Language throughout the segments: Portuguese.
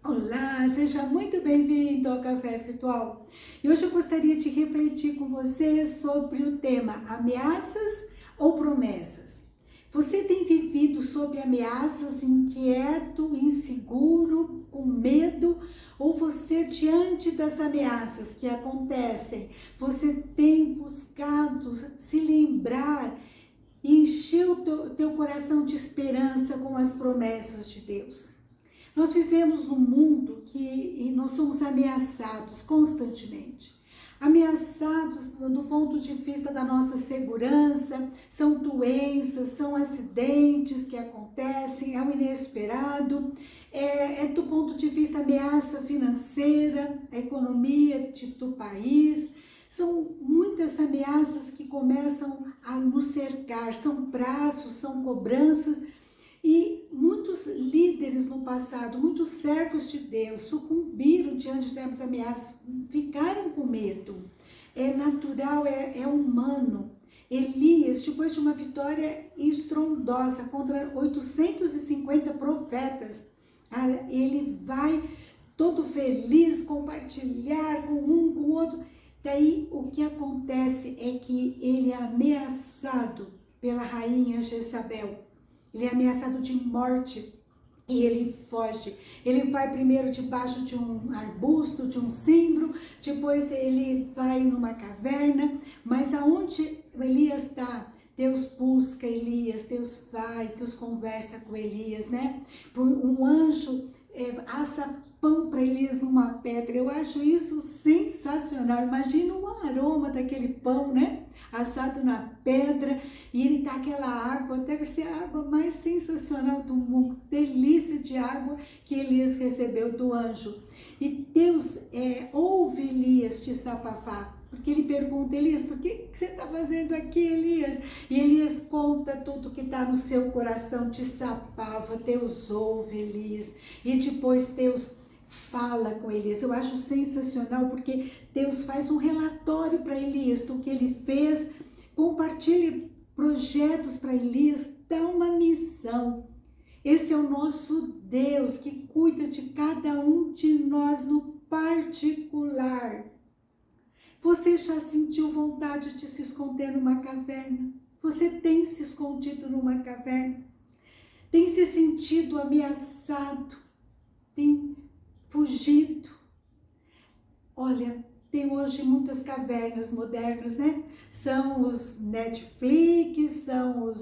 Olá, seja muito bem-vindo ao Café Virtual. E hoje eu gostaria de refletir com você sobre o tema ameaças ou promessas. Você tem vivido sob ameaças, inquieto, inseguro, com medo? Ou você, diante das ameaças que acontecem, você tem buscado se lembrar e encher o teu coração de esperança com as promessas de Deus? Nós vivemos num mundo que nós somos ameaçados constantemente. Ameaçados do ponto de vista da nossa segurança, são doenças, são acidentes que acontecem, é o inesperado, é do ponto de vista ameaça financeira, a economia do país. São muitas ameaças que começam a nos cercar, são prazos, são cobranças. E muitos líderes no passado, muitos servos de Deus sucumbiram diante das ameaças, ficaram com medo. É natural, é humano. Elias, depois de uma vitória estrondosa contra 850 profetas, ele vai todo feliz compartilhar com um, com o outro. Daí o que acontece é que ele é ameaçado pela rainha Jezabel. Ele é ameaçado de morte e ele foge. Ele vai primeiro debaixo de um arbusto, de um cimbro, depois ele vai numa caverna, mas aonde Elias está, Deus busca Elias, Deus vai, Deus conversa com Elias, né? Um anjo assa pão para Elias numa pedra. Eu acho isso sensacional. Imagina o aroma daquele pão, né? Assado na pedra, e ele dá aquela água, deve ser a água mais sensacional do mundo, delícia de água que Elias recebeu do anjo. E Deus ouve Elias desabafar, porque ele pergunta: Elias, por que você está fazendo aqui, Elias? E Elias conta tudo que está no seu coração, desabafa. Deus ouve Elias, e depois Deus fala com Elias. Eu acho sensacional, porque Deus faz um relatório para Elias do que ele fez, compartilha projetos para Elias, dá uma missão. Esse é o nosso Deus que cuida de cada um de nós no particular. Você já sentiu vontade de se esconder numa caverna? Você tem se escondido numa caverna? Tem se sentido ameaçado? Tem fugido? Olha, tem hoje muitas cavernas modernas, né? São os Netflix, são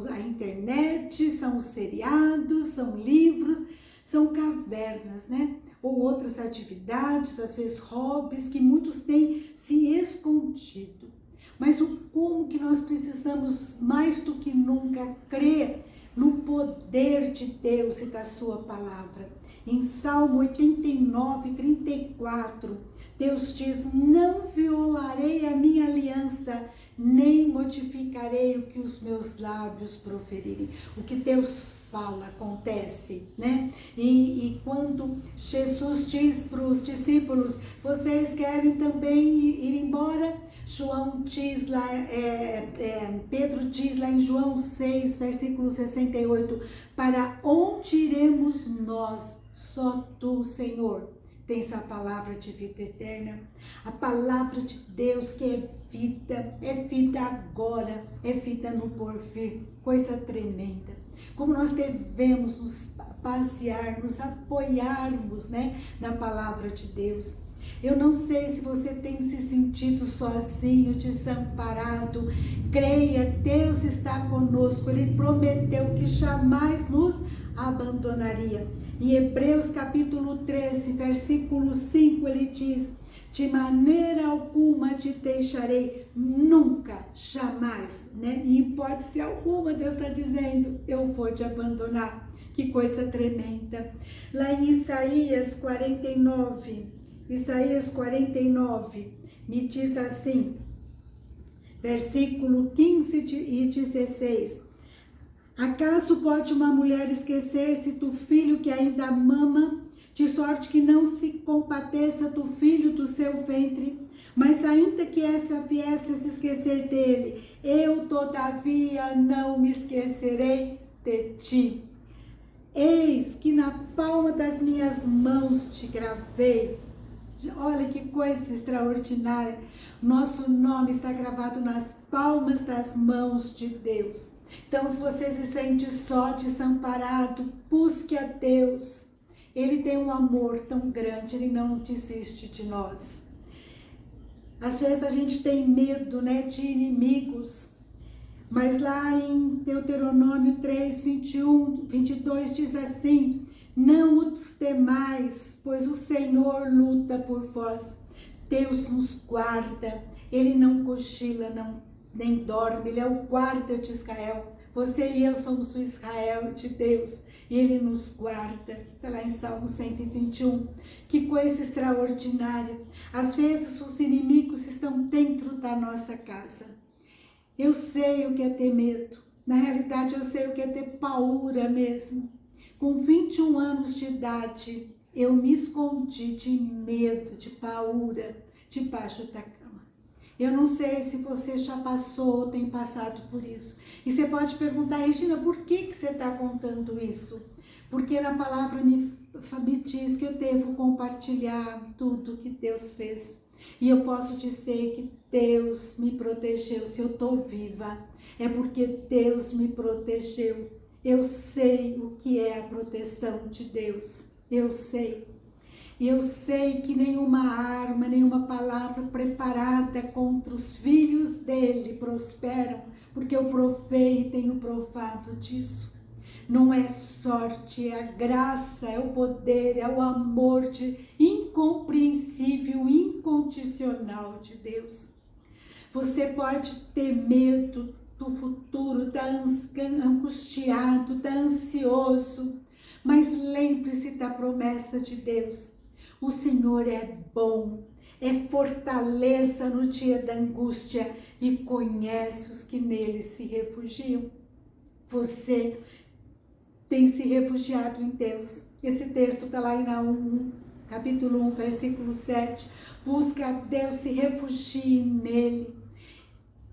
a internet, são os seriados, são livros, são cavernas, né? Ou outras atividades, às vezes hobbies, que muitos têm se escondido. Mas como que nós precisamos mais do que nunca crer no poder de Deus e da sua palavra. Em Salmo 89, 34, Deus diz: não violarei a minha aliança, nem modificarei o que os meus lábios proferirem. O que Deus fala acontece, né? E quando Jesus diz para os discípulos: vocês querem também ir embora? João diz lá, Pedro diz lá em João 6, versículo 68, para onde iremos nós? Só tu, Senhor, tens a palavra de vida eterna, a palavra de Deus que é vida agora, é vida no porvir, coisa tremenda. Como nós devemos nos basear, nos apoiarmos, né, na palavra de Deus. Eu não sei se você tem se sentido sozinho, desamparado. Creia, Deus está conosco. Ele prometeu que jamais nos abandonaria. Em Hebreus capítulo 13, versículo 5, ele diz: de maneira alguma te deixarei, nunca, jamais, né? Em hipótese alguma, Deus está dizendo: eu vou te abandonar. Que coisa tremenda. Lá em Isaías 49, me diz assim, versículo 15 e 16. Acaso pode uma mulher esquecer-se do filho que ainda mama, de sorte que não se compadeça do filho do seu ventre? Mas ainda que essa viesse a se esquecer dele, eu todavia não me esquecerei de ti. Eis que na palma das minhas mãos te gravei. Olha que coisa extraordinária. Nosso nome está gravado nas palmas das mãos de Deus. Então, se você se sente só, desamparado, busque a Deus. Ele tem um amor tão grande, Ele não desiste de nós. Às vezes a gente tem medo, né, de inimigos. Mas lá em Deuteronômio 3, 21, 22 diz assim: não os temais, pois o Senhor luta por vós. Deus nos guarda, Ele não cochila, nem dorme, Ele é o guarda de Israel. Você e eu somos o Israel de Deus e Ele nos guarda. Está lá em Salmo 121. Que coisa extraordinária. Às vezes os inimigos estão dentro da nossa casa. Eu sei o que é ter medo. Na realidade, eu sei o que é ter paura mesmo. Com 21 anos de idade, eu me escondi de medo, de paura, debaixo da cama. Eu não sei se você já passou ou tem passado por isso. E você pode perguntar: Regina, por que você está contando isso? Porque na palavra me diz que eu devo compartilhar tudo que Deus fez. E eu posso dizer que Deus me protegeu. Se eu estou viva, é porque Deus me protegeu. Eu sei o que é a proteção de Deus. Eu sei. E eu sei que nenhuma arma, nenhuma palavra preparada contra os filhos dele prosperam, porque eu provei e tenho provado disso. Não é sorte, é a graça, é o poder, é o amor incompreensível, incondicional de Deus. Você pode ter medo do futuro, está angustiado, está ansioso, mas lembre-se da promessa de Deus. O Senhor é bom, é fortaleza no dia da angústia e conhece os que nele se refugiam. Você tem se refugiado em Deus. Esse texto está lá em Naum, capítulo 1, versículo 7. Busca a Deus, se refugie nele.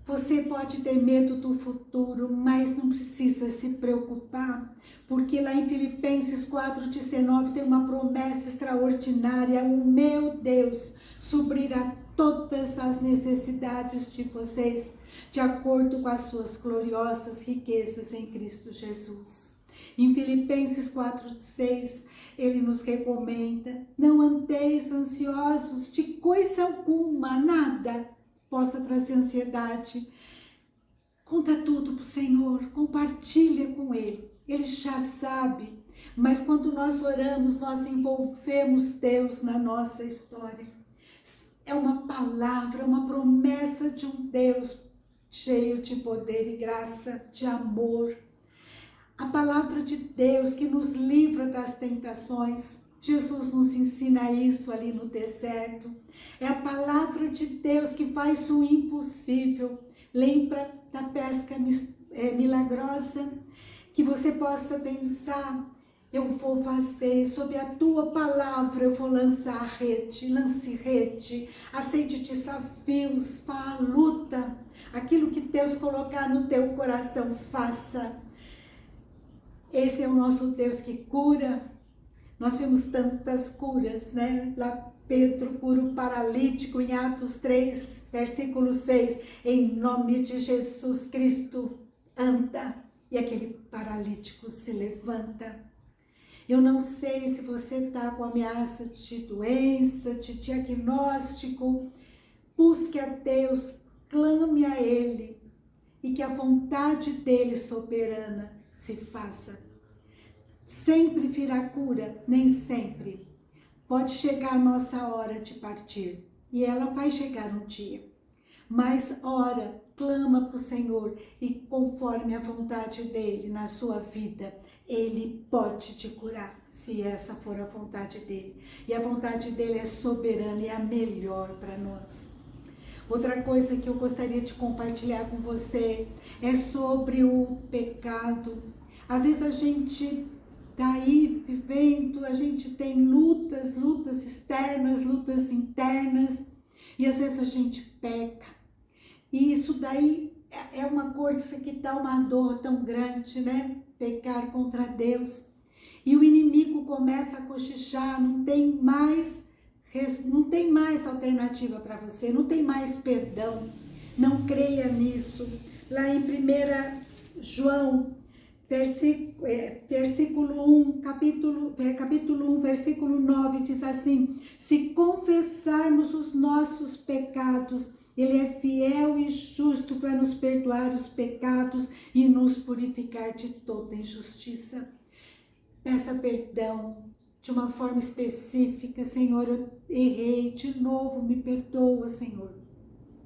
Você pode ter medo do futuro, mas não precisa se preocupar, porque lá em Filipenses 4,19 tem uma promessa extraordinária: o meu Deus suprirá todas as necessidades de vocês, de acordo com as suas gloriosas riquezas em Cristo Jesus. Em Filipenses 4,6, ele nos recomenda: não andeis ansiosos de coisa alguma, nada possa trazer ansiedade. Conta tudo para o Senhor, compartilha com Ele. Ele já sabe, mas quando nós oramos, nós envolvemos Deus na nossa história. É uma palavra, uma promessa de um Deus cheio de poder e graça, de amor. A palavra de Deus que nos livra das tentações. Jesus nos ensina isso ali no deserto. É a palavra de Deus que faz o impossível. Lembra da pesca milagrosa? Que você possa pensar: eu vou fazer, sob a tua palavra eu vou lançar a rede, lance rede, aceite desafios, vá à luta. Aquilo que Deus colocar no teu coração, faça. Esse é o nosso Deus que cura. Nós vimos tantas curas, né? Lá Pedro cura o paralítico em Atos 3, versículo 6. Em nome de Jesus Cristo, anda. E aquele paralítico se levanta. Eu não sei se você está com ameaça de doença, de diagnóstico. Busque a Deus, clame a Ele. E que a vontade dEle soberana se faça. Sempre virá cura, nem sempre. Pode chegar a nossa hora de partir, e ela vai chegar um dia. Mas ora, clama para o Senhor, e conforme a vontade dEle na sua vida, Ele pode te curar, se essa for a vontade dEle. E a vontade dEle é soberana e a melhor para nós. Outra coisa que eu gostaria de compartilhar com você é sobre o pecado. Às vezes a gente está aí vivendo, a gente tem lutas externas, lutas internas, e às vezes a gente peca. E isso daí é uma coisa que dá uma dor tão grande, né? Pecar contra Deus. e o inimigo começa a cochichar, não tem mais alternativa para você, não tem mais perdão. Não creia nisso. Lá em 1 João, versículo 1, capítulo 1, versículo 9, diz assim: se confessarmos os nossos pecados, Ele é fiel e justo para nos perdoar os pecados e nos purificar de toda injustiça. Peça perdão de uma forma específica. Senhor, eu errei de novo, me perdoa, Senhor.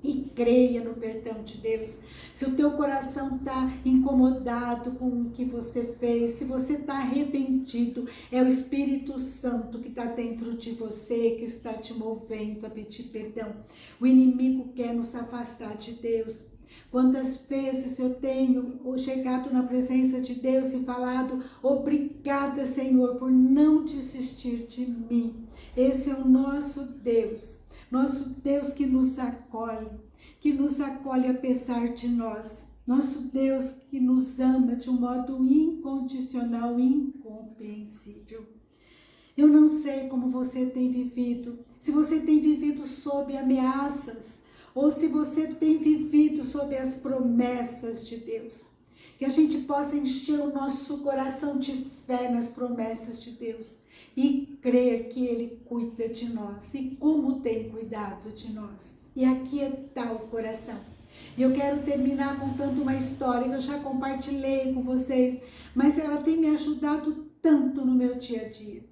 E creia no perdão de Deus. Se o teu coração está incomodado com o que você fez, se você está arrependido, é o Espírito Santo que está dentro de você, que está te movendo a pedir perdão. O inimigo quer nos afastar de Deus. Quantas vezes eu tenho chegado na presença de Deus e falado: obrigada, Senhor, por não desistir de mim. Esse é o nosso Deus que nos acolhe apesar de nós. Nosso Deus que nos ama de um modo incondicional, incompreensível. Eu não sei como você tem vivido, se você tem vivido sob ameaças, ou se você tem vivido sob as promessas de Deus. Que a gente possa encher o nosso coração de fé nas promessas de Deus e crer que Ele cuida de nós e como tem cuidado de nós. E aquietar o coração. E eu quero terminar contando uma história que eu já compartilhei com vocês, mas ela tem me ajudado tanto no meu dia a dia.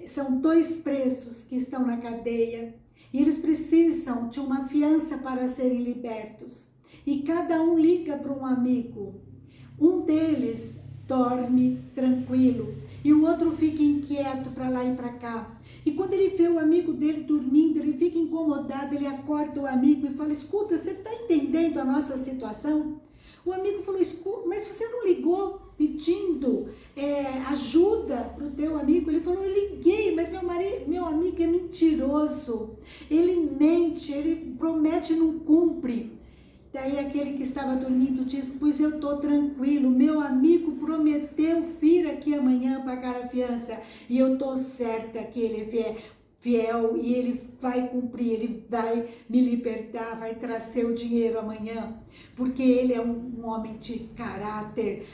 São 2 presos que estão na cadeia e eles precisam de uma fiança para serem libertos. E cada um liga para um amigo. Um deles dorme tranquilo e o outro fica inquieto para lá e para cá. E quando ele vê o amigo dele dormindo, ele fica incomodado, ele acorda o amigo e fala: escuta, você está entendendo a nossa situação? O amigo falou: escuta, mas você não ligou pedindo ajuda para o teu amigo? Ele falou: eu liguei, mas meu amigo é mentiroso, ele mente, ele promete e não cumpre. Daí aquele que estava dormindo diz: pois eu estou tranquilo, meu amigo prometeu vir aqui amanhã pagar a fiança e eu estou certa que ele é fiel e ele vai cumprir, ele vai me libertar, vai trazer o dinheiro amanhã, porque ele é um homem de caráter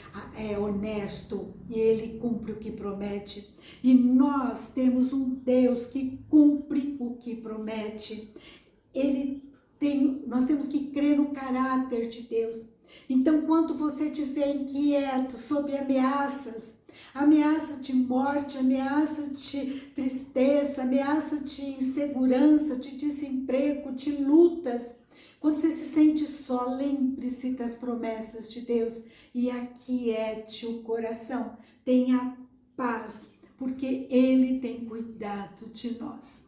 honesto e ele cumpre o que promete. E nós temos um Deus que cumpre o que promete. Nós temos que crer no caráter de Deus. Então, quando você estiver inquieto, sob ameaças, ameaça de morte, ameaça de tristeza, ameaça de insegurança, de desemprego, de lutas, quando você se sente só, lembre-se das promessas de Deus e aquiete o coração. Tenha paz, porque Ele tem cuidado de nós.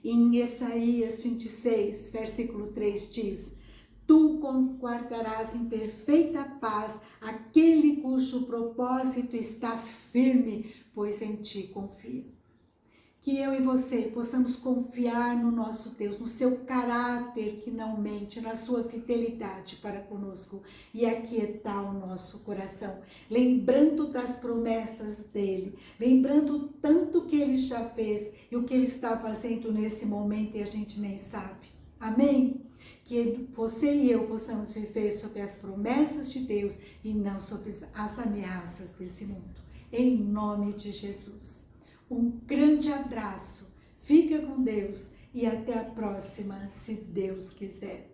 Em Isaías 26, versículo 3 diz: tu guardarás em perfeita paz aquele cujo propósito está firme, pois em ti confia. Que eu e você possamos confiar no nosso Deus, no seu caráter que não mente, na sua fidelidade para conosco e aquietar o nosso coração, lembrando das promessas dele, lembrando tanto que ele já fez e o que ele está fazendo nesse momento e a gente nem sabe. Amém? Que você e eu possamos viver sob as promessas de Deus e não sob as ameaças desse mundo. Em nome de Jesus. Um grande abraço, fica com Deus e até a próxima, se Deus quiser.